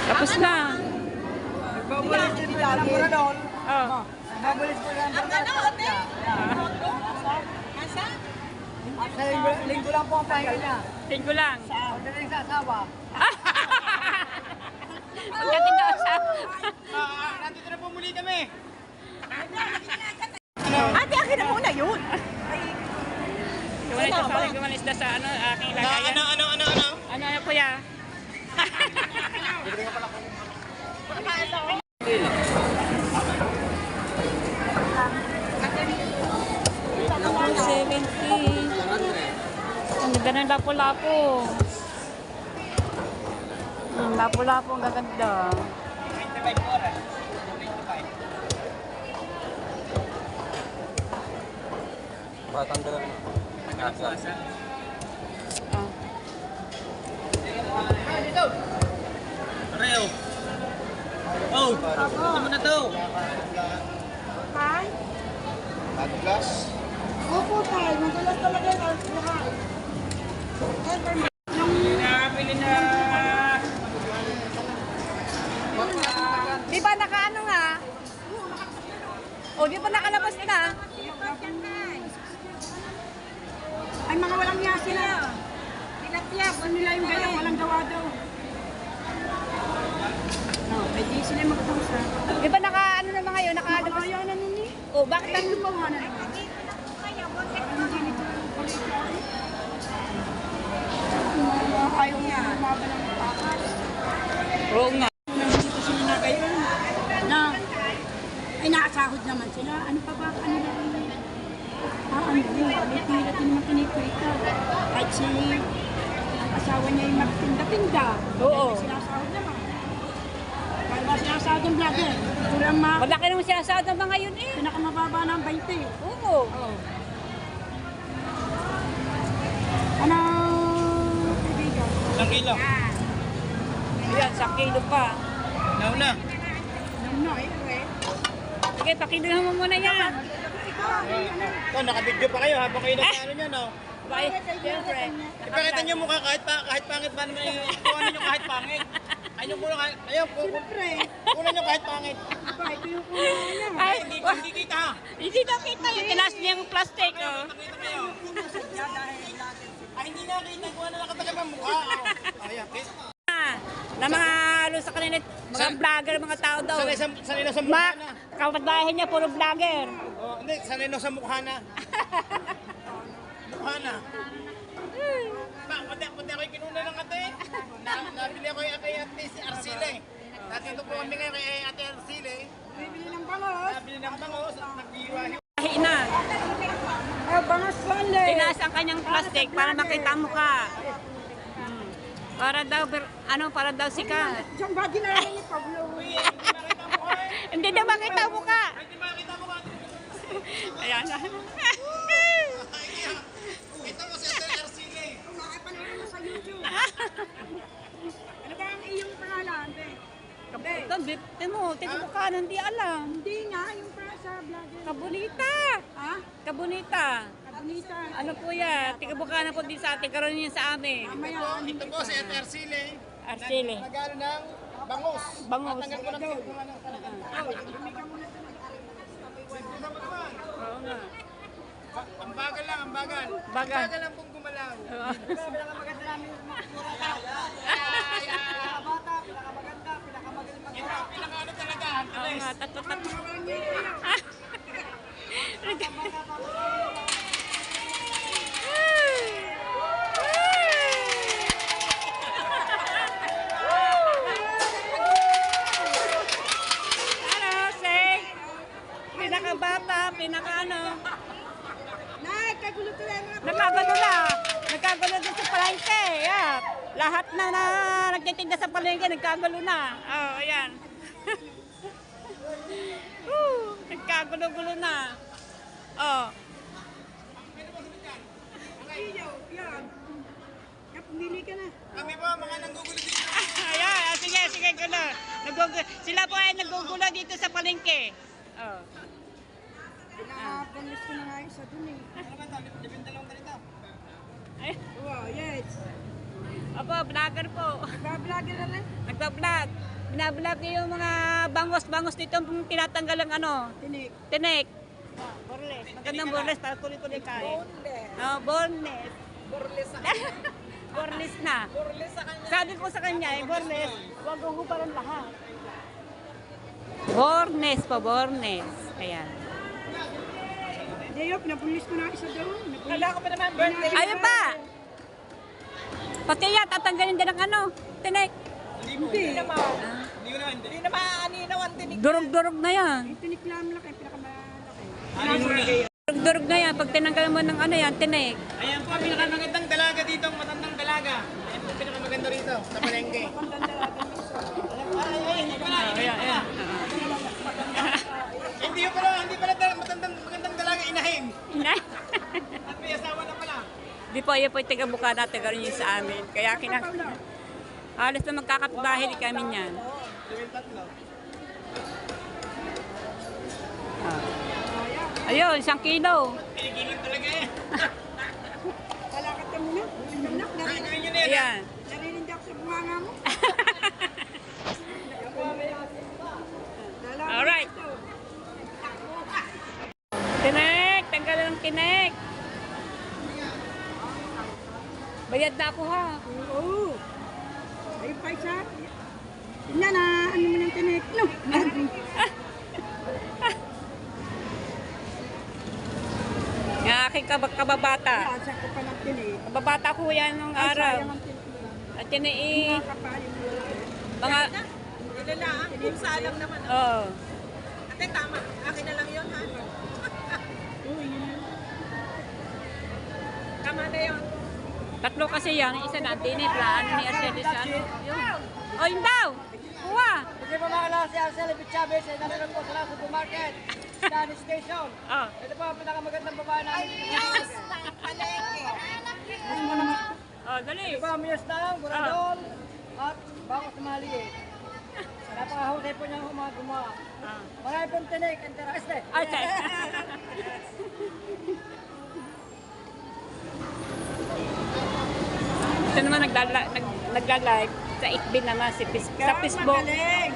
Tapos na. Nagbabulis din lagi. Oh. Nagbabulis po lang. Sa linggo lang po ang pahinga niya. Linggo lang. Pagdating sa asawa. Pagdating daw sa... Nandito na po muli kami. Ate, akin na muna yun. Gumalis na sa ano, aking lagayan. Ano kuya? Ang ganda ng lapo-lapo. Lapo-lapo, ang gaganda. Patanggalan mo. Nagkakasa. Ah. Areo. Oh, ano mo na to? Hi? Atlas. Opo tayo, magulas talaga yung alcohol. Pinapili na. Di ba nakaano nga? O, di ba nakalabas na? Ay, mga walang niya sila. Tinatiyap, ano nila yung gayang walang gawa daw. No, may di sila magtungsa. Di ba nakaano na mga yun? Nakalabas? Ayaw na nun eh. O, bakit Ay, ang... yung bawa na naman. Ayaw niya, lumaba ng pakas. Oo nga. Nandito sila na gayon. Na, ay nakasahod naman sila. Ano pa ba? Ano na rin? Ano yun? Pila din naman kinikwita. Kahit si ang asawa niya yung magpinda-pinda. Oo. Dahil sinasahod naman. Kaya ba sinasahod ng vlogger? Kurang Malaki naman sinasahod ng mga yun eh. pinakamababa ng 20. Oo. Ano? Kaibigan? Isang kilo. Ayan, sa kilo pa. Nauna. No, eh. Sige, pakiluhan mo muna yan. Ito, nakabidyo pa kayo habang kayo nag-ano nyo, no? Bye, siyempre. Ipakita nyo mukha kahit pangit ba naman ikuha nyo kahit pangit. Ayun kulang ayun, Siyempre. kulang nyo kahit pangit. Aba, ito yung kulang niya. Ay, Hindi kita ha. hindi nakita yung tinas niya yung plastic. Oh. Nakita kayo. Ay, hindi nakita kung ano nakatagal ang mukha. Ayan, Na mga ano sa kanila, mga vlogger, mga tao daw. sanay na sa mukha Mak, na. kapatbahay niya, puro vlogger. Oh, hindi, sanay na sa mukha na. Mukha na. Pati ako'y kinuna ng ate. Nabili ako kay ate si Arcile. Nandito po kami ngayon kay ate Arcile. Bibili ng bangos. Nabili ng bangos, nagbiwahi. Hina. Ah, bangos pala. Tinaas ang kanyang plastic para makita ang mukha. Para daw, para daw sikat. Somebody na lang yung Pablo. Hindi daw makita ang mukha. Hindi makita mo ka. Ayan na. Ito mo si ate Arcile. Nakapanood mo sa YouTube. Ano ba ang iyong pangalan, be? Ito, tingnan mo ka, hindi alam. Hindi nga, yung sa vlogger. Kabunita. Ha? Kabunita. Kabunita. Ano po yan? Tigabukanan po din sa atin. Karoon niya sa amin. Mamaya. Ito po si ate Arcile. Arcile. Nagano ng bangos. Bangos. Tanggal ko ng sirkulan ng Oo nga. Ang bagal lang, ang bagal. Bagal. Ang bagal lang pong gumalaw. Pinakamaganda namin yung mga pinakabata, pinakamaganda, pinakamagaling Ito, pinakaano talaga. Oo nga, tatlo. Ano, say? Pinakabata, pinakaano. Nay, kagulo ko lang mga Nagkagulo na. Nagkagulo din sa palengke. Yeah. Lahat na nagtitinda sa palengke, nagkagulo na. Oh, ayan. Nagkagulo-gulo na. Oh. yan. Pumili ka na. Kami po, mga nanggugulo dito. Ayan, sige, gulo. Sila po ay nagugulo dito sa palengke. Oh. Pinapalis ko na nga isa dun eh. Ano ba ito? Libindalong ganito. Ay, Wow, yes. opo, vlogger po. Nagbablogger na rin. Nagpa-vlog. Binablog ko yung mga bangos-bangos dito ang tinatanggal ang ano, Tinik. tinik. Borles. Magandang borles para tuloy-tuloy kain. Oh, borles. Borles sa Borles na. Borles sa kanya. Sabi ko sa kanya, borles, huwag huhuparan lahat. Bornes po, bornes. Ayan. Dayo, pinapulis ko na isa doon. Kala ko pa naman birthday. Ayun pa! Pati yan, tatanggalin din ang ano, tinik. Hindi. Hindi na maaninaw ang tinig. Durog-durog na yan. Yung tinik lang laki, pinakamalaki. Durog-durog na yan. Pag tinanggal mo ng ano yan, tinik. Ayan po, pinakamagandang dalaga dito, ang matandang dalaga. Ayan po, pinakamaganda rito, sa palengke. Hindi pala, Ayan, ayan. hindi pala matandang magandang dalaga, inahin. At may asawa na pala. Di po, yun po yung taga-buka na taga rin yun sa amin. Kaya halos na magkakapit-bahay kami niyan. Ayun, 1 kilo. Pinigilan talaga yan. Kalakat ka muna. Anak, Gawin nyo na yan. Ayan. narinig ako sa bunganga mo. Alright. Tinik! Tanggal ng tinik! Bayad na ako ha. Oo. Ayun pa isa. Tingnan na, ano mo ng tinik. No. Yung aking kababata. Asa ko pa ng tinik. Kababata ko yan nung araw. Sayang ang tinik. At yun eh, Kapalin mo. mga, Ilalaan, kung salang naman. oh, Ate, tama. Akin na lang yun, ha? Tama na yun. tatlo kasi yan. Isa na, tiniplaan ni Arcelis sa ano. Yun. Oh, yun daw! Kuha! Hindi pa makala si Arcel Chavez ay nanonood po sa supermarket. Stanley Station. Oh. Ito po ang pinakamagandang babae namin. Yes! Palengke. Oh, dali. Ito po ang Miyos ng Buradol at Bangos na Maliit. Napakahusay po niya gumawa. Ah. Marami pong tinik, intereste. Okay. Ito naman nagla-live sa FB naman sa Facebook.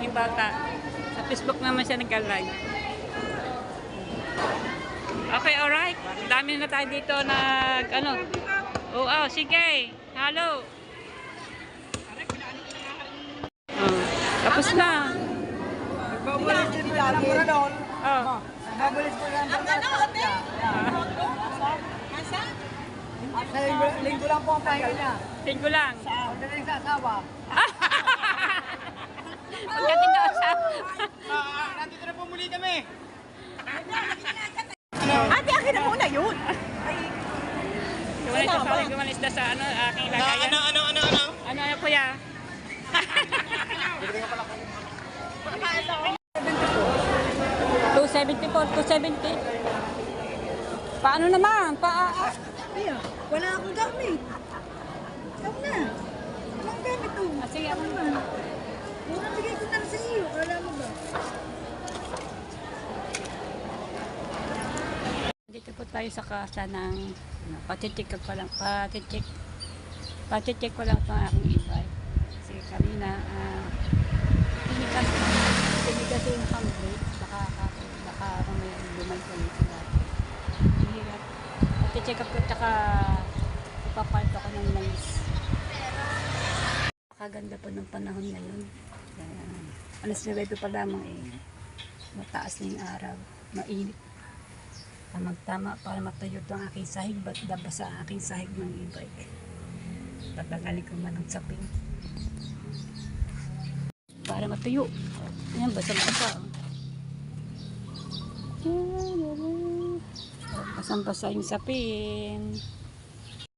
Yung bata. Sa Facebook naman siya nagla-live. Okay, alright. Dami na tayo dito ano. Oh, sige. Hello. Oh, tapos na. Nagbabulis siya dito ng Buradol. Oh. Nagbabulis po siya ng Buradol. Sa linggo lang po ang pahinga niya. Tingko lang. Pagdating sa asawa. Pagdating daw sa... Nandito na po muli kami. Ate, akin na muna yun. Gumalis na sa ano, aking lagayan. Ano, kuya? 270. Paano naman? Ayan, wala akong gamit. Ikaw na. Walang gamit to. Sige, Ano ba? Muna bigay ko na lang sa iyo. Wala mo ba? dito po tayo sa kasa ng paticheck ko lang itong aking e-bike. Kasi kanina tinigas yung handbrake baka may bumay ko nito dati. Hirap. Paticheck up ko tsaka ipapart ako ng mais. Kaganda po ng panahon ngayon. Alas 9 pa lamang mataas na yung araw. Mainit. Tamang-tama para matayo ang aking sahig, ba't nabasa ang aking sahig ng e-bike. Tatanggalin ko man ang saping. Para matayo. Ayan, basang-basa. Basang-basa yung sapin.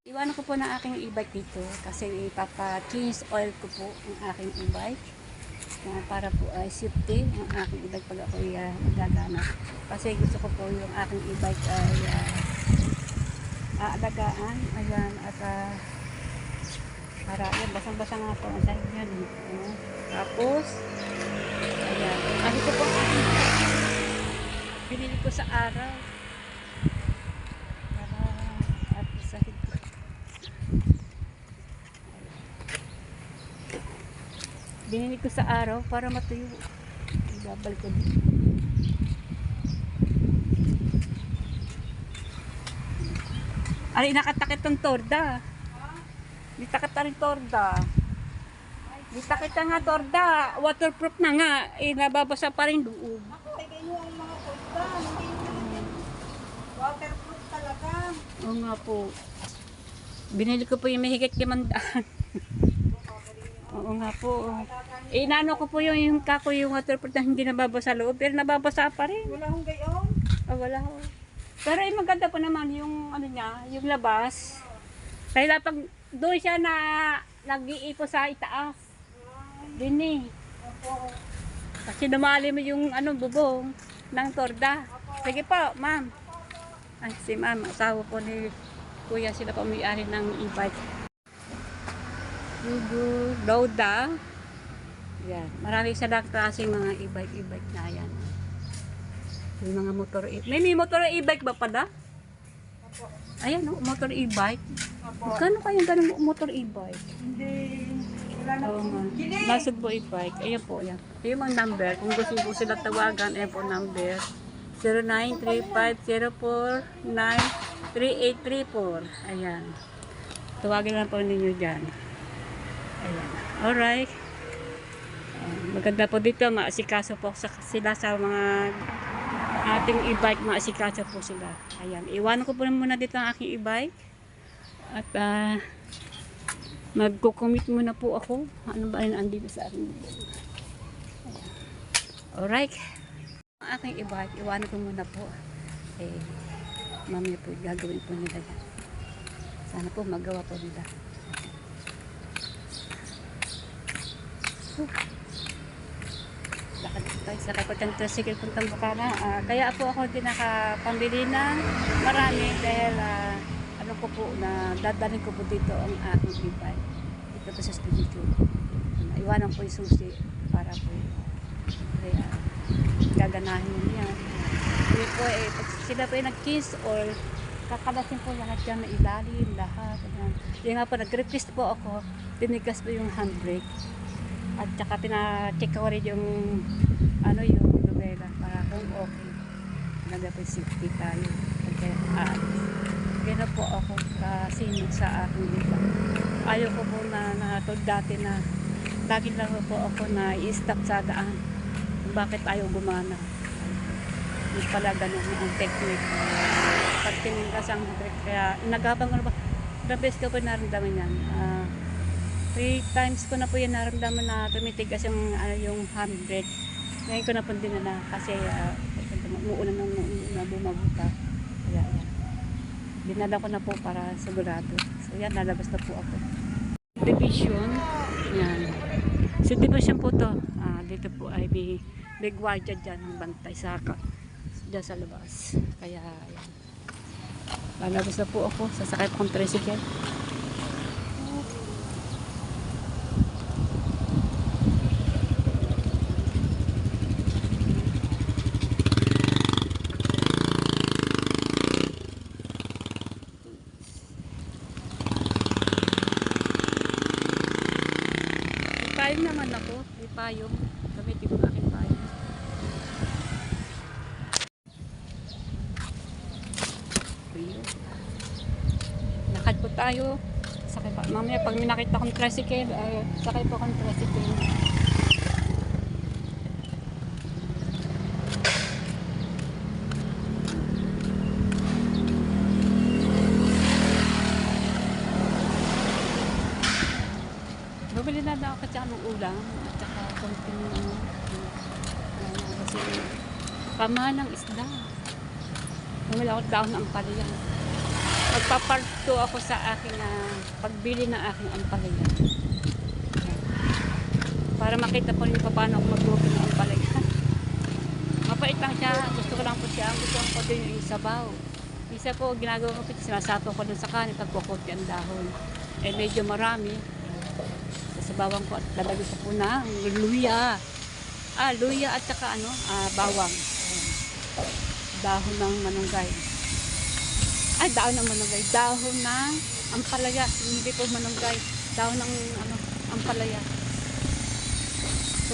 Iwanan ko po ng aking e-bike dito kasi ipapa-change oil ko po ang aking e-bike. Para po ay safety ang aking e-bike pag ako magagana. Kasi gusto ko po yung aking e-bike ay aalagaan. Ayan, at para yan, basang-basa nga po ang sahig yan. Tapos, ayan. Ano ko po binili ko sa araw. Para at sahig ko. Binili ko sa araw para matuyo. Ibabalik ko dito. Ay, nakatakit ng torda. Ditakit na rin torda. Ditakit na nga torda. Waterproof na nga. Eh, nababasa pa rin loob. Ako, kayo ang mga korda. Hindi waterproof talaga. Oo nga po. Binili ko po yung mahigit 500. Oo nga po. Eh, inaano ko po yung kako yung waterproof na hindi nababasa loob. Pero nababasa pa rin. Wala hong gayon. Wala ho. Pero yung maganda po naman yung ano niya, yung labas. Kaya pag doon siya na nag-iipo sa itaas. Din eh. Kasi dumali mo yung ano, bubong ng torda. Sige po, ma'am. Ay, si ma'am, asawa po ni kuya, sila po may-ari ng e-bike. Lugo, Dauda. Yan. Marami silang klaseng mga e-bike na yan. Yung mga motor may motor e-bike ba pala? Ayan, no, motor e-bike. Magkano kayong ganun motor e-bike? Hindi. Wala na. Oo nga. Nasod po e-bike. Ayan po, ayan. Yung mga number. Kung gusto po sila tawagan, ayan po number. 0935-049-3834. Ayan. Tawagin lang po ninyo dyan. Ayan. Alright. Maganda po dito. Maasikaso po sila sa mga ating e-bike. Maasikaso po sila. Ayan. Iwanan ko po muna dito ang aking e-bike. At magkukumit muna po ako. Ano ba yung andito sa akin? Alright. Ang aking e-bike, iwanan ko muna po. Eh, mamaya po gagawin po nila yan. Sana po magawa po nila. Lakad po tayo sa kapatang tricycle puntang Bukana. Kaya po ako din nakapambili ng marami dahil ano ko po na dadalhin ko po dito ang aking e-bike. Dito po sa studio. Iwanan po yung susi para po kaya gaganahin mo yan. Hindi po pag sila po nag-kiss or kakalasin po lahat yan na ilalim, lahat. Yung nga po, nag-request po ako, tinigas po yung handbrake. At saka pina-check ko rin yung ano yung lumela para kung okay. Nagda po yung safety tayo. Kaya gano'n po ako kasinod sa aking iba. Ayaw ko po na dati na lagi lang po ako na i-stop sa daan. Bakit ayaw gumana? Hindi pala ganun ang technique. Pag tiningas ang brake, kaya nagabang ko na ba? The best ko po naramdaman yan. 3 times ko na po yan naramdaman na tumitigas yung handbrake. Ngayon ko na po din na kasi umuulan na bumabuta. Kaya yan. Dinala ko na po para sigurado. So yan, lalabas na po ako. Division. Yan. So division po to. Dito po ay may guardia dyan ng bantay sa dyan sa labas. Kaya yan. Lalabas na po ako. Sasakay po kong tricycle. Payong naman ako. May payong. Gamitin ko ang aking payong. Lakad po tayo. Sakay pa. Mamaya pag may nakita akong tricycle, sakay po akong tricycle. Bumili na ako kasi ng ulam at saka konting kasi pamahal ng isda. Bumili ako daon ng ampalaya. Magpaparto ako sa aking pagbili ng aking ampalaya. Para makita po niyo paano ako magluto ng ampalaya. Mapait lang siya. Gusto ko lang po siya. Gusto ko din yung isabaw. Isa po ginagawa ko, sinasato ko dun sa kanin pagkukunti ang dahon. Eh medyo marami. Sabawan ko at lalagay ko po ng luya. Luya at saka bawang. Dahon ng manunggay. Dahon ng manunggay. Dahon ng ampalaya. Hindi po manunggay. Dahon ng ampalaya.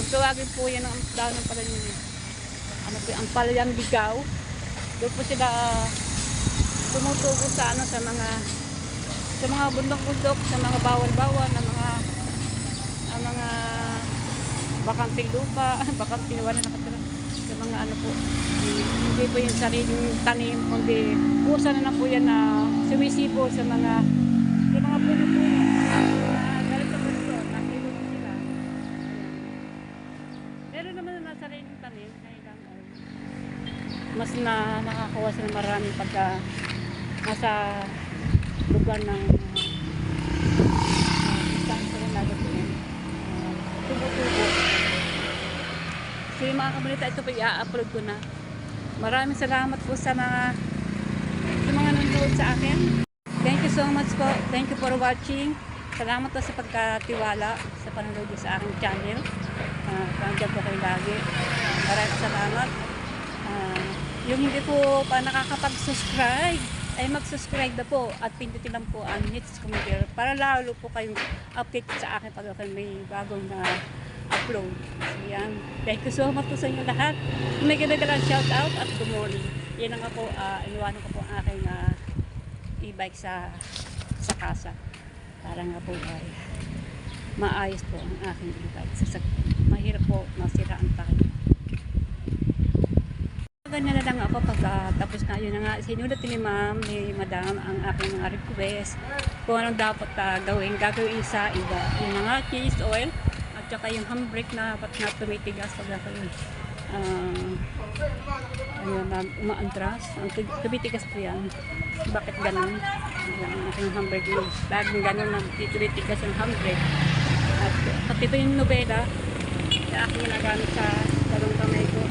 Kung tawagin po yan ang daw ng ano po, ang palayang ligaw. Doon po sila tumutugo sa ano sa mga bundok-bundok, sa mga bawal-bawal na mga bakanting lupa, bakanting wala nakatira. Sa mga ano po, hindi po yung sariling tanim, kundi pusa na po yan na sumisipo sa mga puno-puno. Galit sa mundo, nakilog sila. Ayan. Meron naman na sariling tanim, kaya lang mas nakakawa sila marami pagka nasa lugar ng saan sila nagatuin. Tubo-tubo. So yung mga kamunita, ito po i-upload ko na. Maraming salamat po sa mga nanonood sa akin. Thank you so much po. Thank you for watching. Salamat po sa pagkatiwala sa panonood sa aking channel. Nandiyan po kayo lagi. Maraming salamat. Yung hindi po pa nakakapag-subscribe, ay mag-subscribe na po at pindutin lang po ang hits computer para lalo po kayong update sa akin pag may bagong na upload. So yan. Thank you so much po sa inyo lahat. May ginagalang shout out at good morning. Yan ang po, iniwanan ko po ang aking e-bike sa kasa. Para nga po ay maayos po ang aking e-bike. Mahirap po masira ang tayo. Ganyan na lang ako pag tapos na yun na nga sinulat ni ma'am, ni madam ang aking mga request kung anong dapat gagawin sa iba. Yung mga cheese oil at saka yung handbrake na tumitigas pag ako yun. Ayun, umaantras. Ang tumitigas po yan. Bakit ganun? Ang aking handbrake yun. Laging ganun na tumitigas yung handbrake. At pati ito yung nobela na aking ginagamit sa dalawang kamay ko.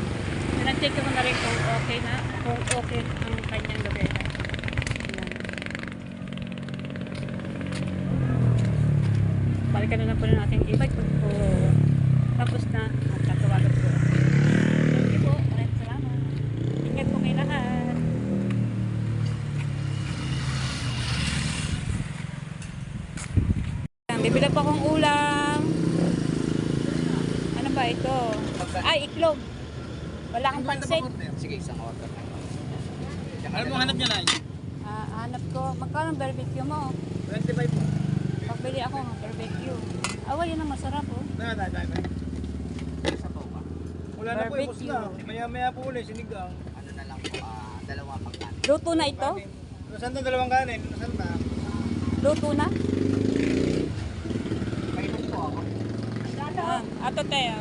Nag-check ko na rin kung okay ang kanyang nobela. Balikan na lang po natin e-bike po tapos na at tatawagan po. Thank you po. Maraming salamat. Ingat po kayo lahat. Bibila pa akong ulam. Ano ba ito? Ay, iklog. Wala kang pansit. Sige, isang order. Ano mo hanap niya na? Hanap ko. Magkano ang barbecue mo? 25 po. Pagbili ako ng barbecue. Awa, yun ang masarap oh. Sa to ba? Wala na po, ibos na. Maya-maya po ulit, sinigang. Ano na lang po, dalawa pagkan. Luto na ito? Saan na dalawang kanin? Saan na? Luto na? Kailan po ako? Ato tayo.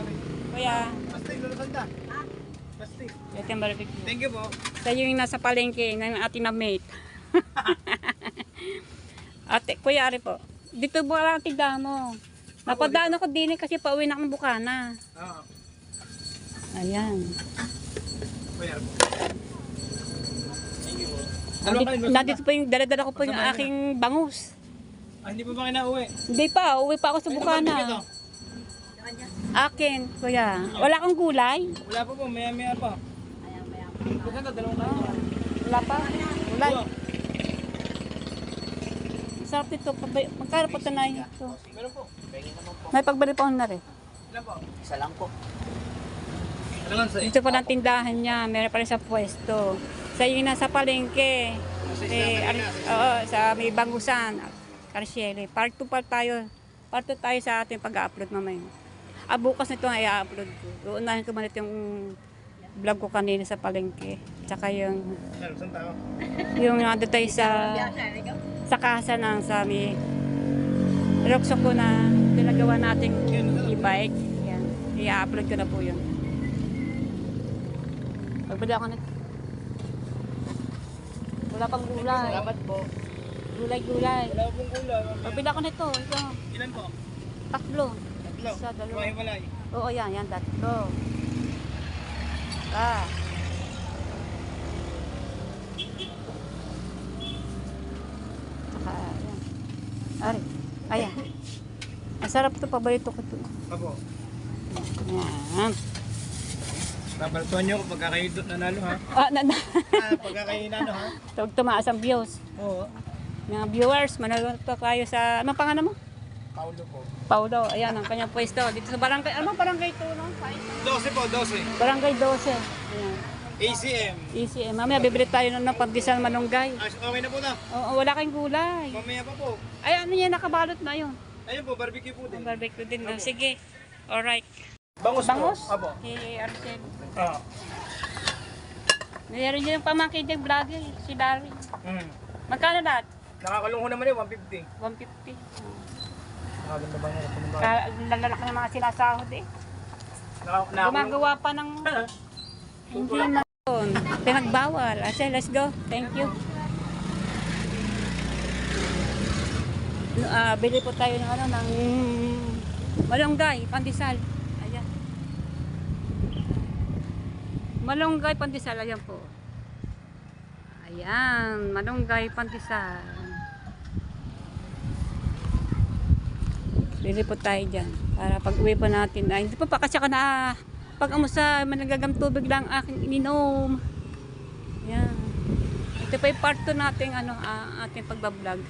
Kuya, Pastig, lulusan na. Pastig. ito yung barbecue. Thank you po. Tayo yung nasa palengke ng ating na mate. Ate, kuya Ari po. Dito ba lang tigda mo? Napadaan ako din kasi pauwi na akong Bukana. Oo. Ayan. Kuya po. Thank you po. Nandito pa yung dala-dala ko po yung aking bangus. Hindi pa ba kayo nauwi? Hindi pa, uwi pa ako sa Bukana. Akin, kuya. Wala kang gulay? Wala pa po, maya-maya pa. Saan na dalawang kanin? Wala pa? Gulay. Sarap ito. Magkano po tanay ito? Meron po. Pwede naman po. May pagbali pa na rin. Ilan po? Isa lang po. Ano lang sa Dito po ng tindahan niya. Meron pa rin sa pwesto. Sa yung nasa palengke. Oo, sa may bangusan. Karsiele. Part 2 pa tayo. Part 2 tayo sa ating pag-upload mamaya. Bukas nito ay i-upload ko. Uunahin ko man yung vlog ko kanina sa palengke. Tsaka yung Saan tao? yung nandito tayo sa kasa ng sa may Roxo ko na pinagawa nating e-bike. Yan. I-upload ko na po yun. Pagbili ako nito. Wala pang gulay. Salamat po. Gulay-gulay. Wala pong gula. Pagbili ako nito. Ito. Ilan po? Tatlo. Tatlo. Isa, dalawa. Hiwalay. Oo, yan. Tatlo. Saka, yan. Ari. Ayan. Masarap ito. Paborito ko ito. Apo. Yan. Papalutuan niyo ko pagka kayo nanalo ha. Pagka kayo nanalo ha. Tumaas ang views. Oo. Mga viewers, manood pa kayo sa... Anong pangalan mo? Paulo po. Paulo, ayan ang kanyang pwesto. Dito sa barangay, ano barangay to, no? 12 po, 12. Barangay 12. Ayan. ACM. ECM. Mamaya bibili tayo ng pandesal malunggay. Okay na po na. Oo, wala kayong gulay. Mamaya pa po. Ay, ano yan, nakabalot na yun. Ayun po, barbecue po din. Barbecue din. No? Sige. Alright. Bangus, Bangus? po. Apo. Okay, Arcel. Ah. Meron din yung pamangkin ng vlogger, si Darwin. Magkano lahat? Nakakalung ho naman yun, 150. 150. Nakaganda ba nga? Lalaki ng mga sinasahod eh. Gumagawa pa ng... Hindi na. Pinagbawal. Ase, let's go. Thank you. Bili po tayo ng ano, ng malunggay, pandesal. Ayan. Malunggay, pandesal. Ayan po. Ayan. Malunggay, pandesal. Bili po tayo dyan. Para pag uwi po natin. Ay, hindi po pa kasi ako na pag amusa, managagang tubig lang aking ininom. Ayan. Ito pa yung part 2 natin ano, ating pagbablog.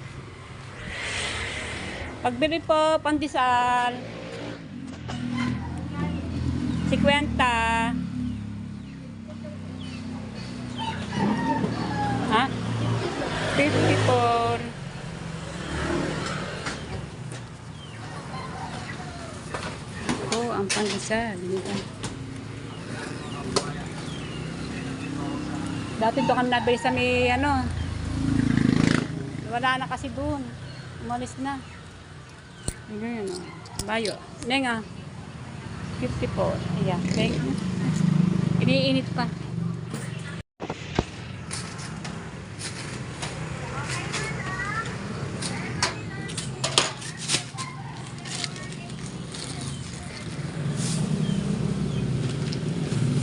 Pagbili po, pandesal. 50. Ha? 54. Oh, ang pandesal. Dati doon kami nabili sa may ano. Wala na kasi doon. Umalis na. Ganyan o. Bayo. Nenga. 54. Ayan. Thank you. Iniinit pa.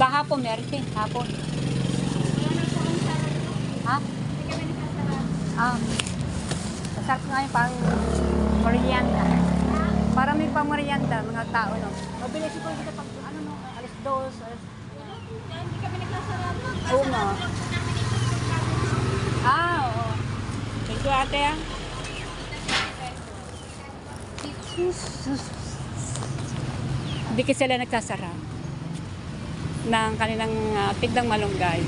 Sa hapon, meron din. Hapon. Ha? Masarap nga yung pang merienda. Para may pang merienda, mga tao, no? Mabilis ko kita pag, ano, no? Alas 2, hindi kami nagsasarap. Oo nga. Oo. Thank you, ate, ah. Hindi kasi sila nagsasarap ng kanilang tigdang malunggay.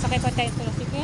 Sakay pa tayo sa Sige.